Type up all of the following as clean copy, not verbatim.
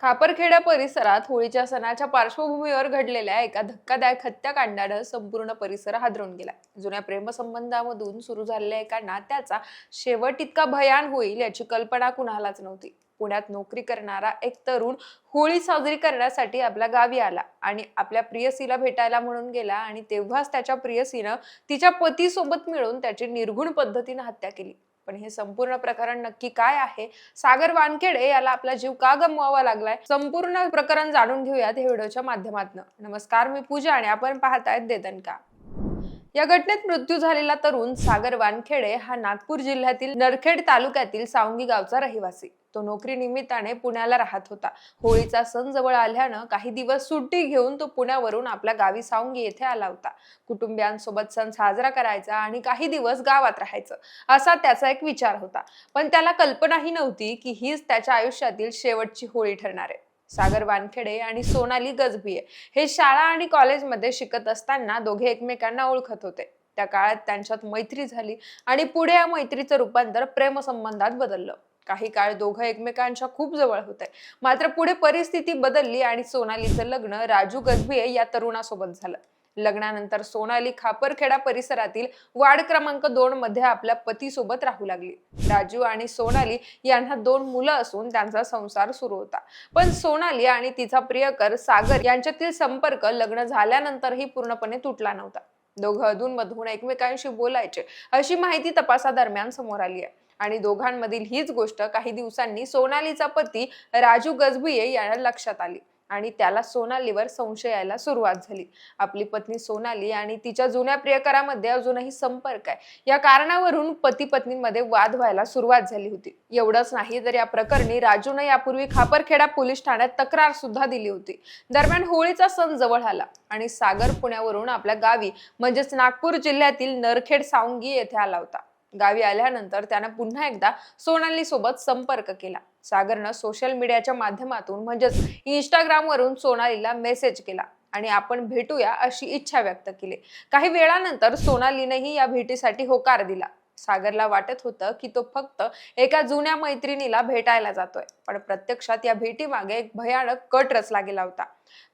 खापरखेडा परिसरात होळीच्या सणाच्या पार्श्वभूमीवर घडलेल्या एका धक्कादायक हत्याकांडानं संपूर्ण परिसर हादरून गेला. जुन्या प्रेमसंबंधामधून सुरू झालेल्या एका नात्याचा शेवट इतका भयान होईल याची कल्पना कुणालाच नव्हती. पुण्यात नोकरी करणारा एक तरुण होळी साजरी करण्यासाठी आपल्या गावी आला आणि आपल्या प्रियसीला भेटायला म्हणून गेला आणि तेव्हाच त्याच्या प्रियसीनं तिच्या पतीसोबत मिळून त्याची निर्घृण पद्धतीने हत्या केली. पण हे संपूर्ण प्रकरण नक्की काय आहे? सागर वानखेडे याला आपला जीव का गमवावा लागलाय? संपूर्ण प्रकरण जाणून घेऊयात या व्हिडिओच्या माध्यमातून. नमस्कार, मी पूजा आणि आपण पाहतायत देदनका. या घटनेत मृत्यू झालेला तरुण सागर वानखेडे हा नागपूर जिल्ह्यातील नरखेड तालुक्यातील सावंगी गावचा रहिवासी. तो नोकरी निमित्ताने पुण्याला राहत होता. होळीचा सण जवळ आल्यानं काही दिवस सुट्टी घेऊन तो पुण्यावरून आपल्या गावी सावंगी येथे आला होता. कुटुंबियांसोबत सण साजरा करायचा आणि काही दिवस गावात राहायचं असा त्याचा एक विचार होता. पण त्याला कल्पनाही नव्हती की हीच त्याच्या आयुष्यातील शेवटची होळी ठरणार आहे. सागर वानखेडे आणि सोनाली गजभिये हे शाळा आणि कॉलेजमध्ये शिकत असताना दोघे एकमेकांना ओळखत होते. त्या काळात त्यांच्यात मैत्री झाली आणि पुढे या मैत्रीचं रूपांतर प्रेमसंबंधात बदललं. काही काळ दोघं एकमेकांच्या खूप जवळ होते. मात्र पुढे परिस्थिती बदलली आणि सोनालीचं लग्न राजू गजभिये या तरुणासोबत झालं. लग्नानंतर सोनाली खापरखेडा परिसरातील वार्ड क्रमांक 2 मध्ये आपल्या पतीसोबत राहू लागली. राजू आणि सोनाली यांना 2 मुलं असून त्यांचा संसार सुरू होता. पण सोनाली आणि तिचा प्रियकर सागर यांच्यातील संपर्क लग्न झाल्यानंतरही पूर्णपणे तुटला नव्हता. दोघं अधूनमधून एकमेकांशी बोलायचे अशी माहिती तपासादरम्यान समोर आली आहे. आणि दोघांमधील हीच गोष्ट काही दिवसांनी सोनालीचा पती राजू गजभिये यांना लक्षात आली आणि त्याला सोनालीवर संशय यायला सुरुवात झाली. आपली पत्नी सोनाली आणि तिच्या जुन्या प्रियकरामध्ये अजूनही संपर्क आहे या कारणावरून पती पत्नींमध्ये वाद व्हायला सुरुवात झाली होती. एवढंच नाही तर या प्रकरणी राजूने यापूर्वी खापरखेडा पोलीस ठाण्यात तक्रार सुद्धा दिली होती. दरम्यान होळीचा सण जवळ आला आणि सागर पुण्यावरून आपल्या गावी म्हणजेच नागपूर जिल्ह्यातील नरखेड सावंगी येथे आला होता. गावी आल्यानंतर त्यानं पुन्हा एकदा सोनाली सोबत संपर्क केला. सागरनं सोशल मीडियाच्या माध्यमातून म्हणजेच इंस्टाग्रामवरून सोनालीला मेसेज केला आणि आपण भेटूया अशी इच्छा व्यक्त केली. काही वेळानंतर सोनालीनेही या भेटीसाठी होकार दिला. सागरला वाटत होतं की तो फक्त एका जुन्या मैत्रिणीला भेटायला जातोय, पण प्रत्यक्षात या भेटीमागे एक भयानक कट रचला गेला होता.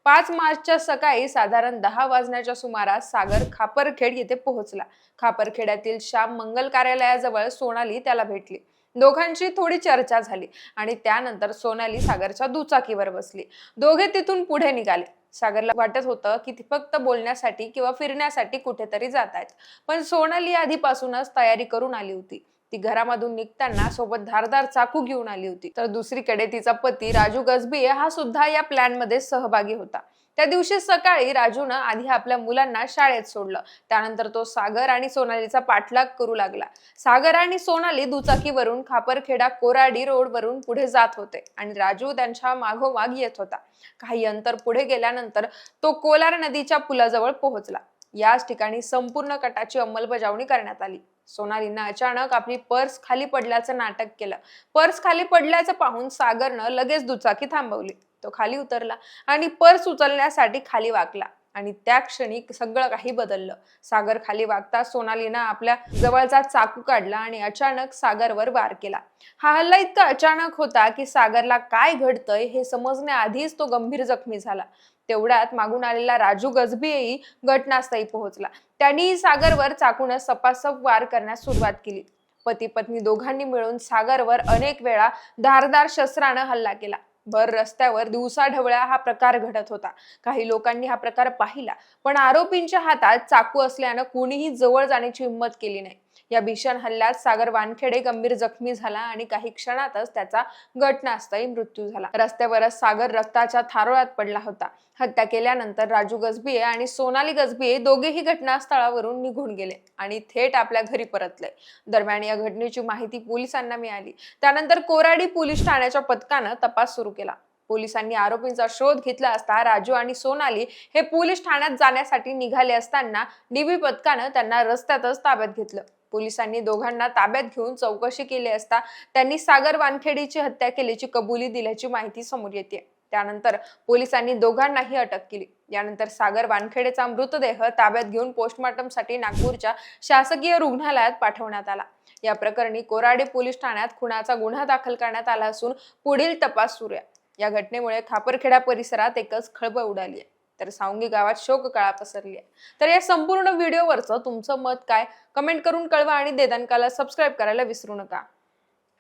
5 मार्चच्या सकाळी साधारण 10 वाजण्याच्या सुमारास सागर खापरखेड येथे पोहोचला. खापरखेड्यातील श्याम मंगल कार्यालयाजवळ सोनाली त्याला भेटली. दोघांची थोडी चर्चा झाली आणि त्यानंतर सोनाली सागरच्या दुचाकीवर बसली. दोघे तिथून पुढे निघाले. सागरला वाटत होतं की ती फक्त बोलण्यासाठी किंवा फिरण्यासाठी कुठेतरी जात आहेत, पण सोनाली आधीपासूनच तयारी करून आली होती. ती घरामधून निघताना सोबत धारदार चाकू घेऊन आली होती. तर दुसरीकडे तिचा पती राजू गजभिये हा सुद्धा या प्लॅन मध्ये सहभागी होता. त्या दिवशी सकाळी राजूनं आधी आपल्या मुलांना शाळेत सोडलं. त्यानंतर तो सागर आणि सोनालीचा पाठलाग करू लागला. सागर आणि सोनाली दुचाकीवरून खापरखेडा कोराडी रोडवरून पुढे जात होते आणि राजू त्यांच्या मागोमाग येत होता. काही अंतर पुढे गेल्यानंतर तो कोलार नदीच्या पुलाजवळ पोहोचला. याच ठिकाणी संपूर्ण कटाची अंमलबजावणी करण्यात आली. सोनालीनं अचानक आपली पर्स खाली पडल्याचं नाटक केलं. पर्स खाली पडल्याचं पाहून सागरनं लगेच दुचाकी थांबवली. तो खाली उतरला आणि पर्स उचलण्यासाठी खाली वाकला आणि त्या क्षणी सगळं काही बदललं. सागर खाली वागता सोनालीनं आपल्या जवळचा चाकू काढला आणि अचानक सागरवर वार केला. हा हल्ला इतका अचानक होता की सागरला काय घडतंय हे समजण्याआधीच तो गंभीर जखमी झाला. तेवढ्यात मागून आलेला राजू गजभियेही घटनास्थळी पोहोचला. त्यांनी सागरवर चाकूने सपासप वार करण्यास सुरुवात केली. पती पत्नी दोघांनी मिळून सागरवर अनेक वेळा धारदार शस्त्रानं हल्ला केला. भर रस्त्यावर दिवसाढवळ्या हा प्रकार घडत होता. काही लोकांनी हा प्रकार पाहिला, पण आरोपींच्या हातात चाकू असल्यानं कोणीही जवळ जाण्याची हिंमत केली नाही. या भीषण हल्ल्यात सागर वानखेडे गंभीर जखमी झाला आणि काही क्षणातच त्याचा घटनास्थळी मृत्यू झाला. रस्त्यावरच सागर रक्ताच्या थारोळ्यात पडला होता. हत्या केल्यानंतर राजू गजभिये आणि सोनाली गजभिये दोघेही घटनास्थळावरून निघून गेले आणि थेट आपल्या घरी परतले. दरम्यान या घटनेची माहिती पोलिसांना मिळाली. त्यानंतर कोराडी पोलीस ठाण्याच्या पथकानं तपास सुरू केला. पोलिसांनी आरोपींचा शोध घेतला असता राजू आणि सोनाली हे पोलीस ठाण्यात जाण्यासाठी निघाले असताना डीबी पथकानं त्यांना रस्त्यातच ताब्यात घेतलं. पोलिसांनी दोघांना ताब्यात घेऊन चौकशी केली असता त्यांनी सागर वानखेडेची हत्या केल्याची कबुली दिल्याची माहिती समोर येते. त्यानंतर पोलिसांनी दोघांनाही अटक केली. यानंतर सागर वानखेडेचा मृतदेह ताब्यात घेऊन पोस्टमॉर्टमसाठी नागपूरच्या शासकीय रुग्णालयात पाठवण्यात आला. या प्रकरणी कोराडी पोलीस ठाण्यात खुनाचा गुन्हा दाखल करण्यात आला असून पुढील तपास सुरू आहे. या घटनेमुळे खापरखेडा परिसरात एकच खळबळ उडाली आहे, तर सावंगी गावात शोककळा पसरली आहे. तर या संपूर्ण व्हिडिओवरचं तुमचं मत काय, कमेंट करून कळवा आणि देदानकाला सबस्क्राईब करायला विसरू नका.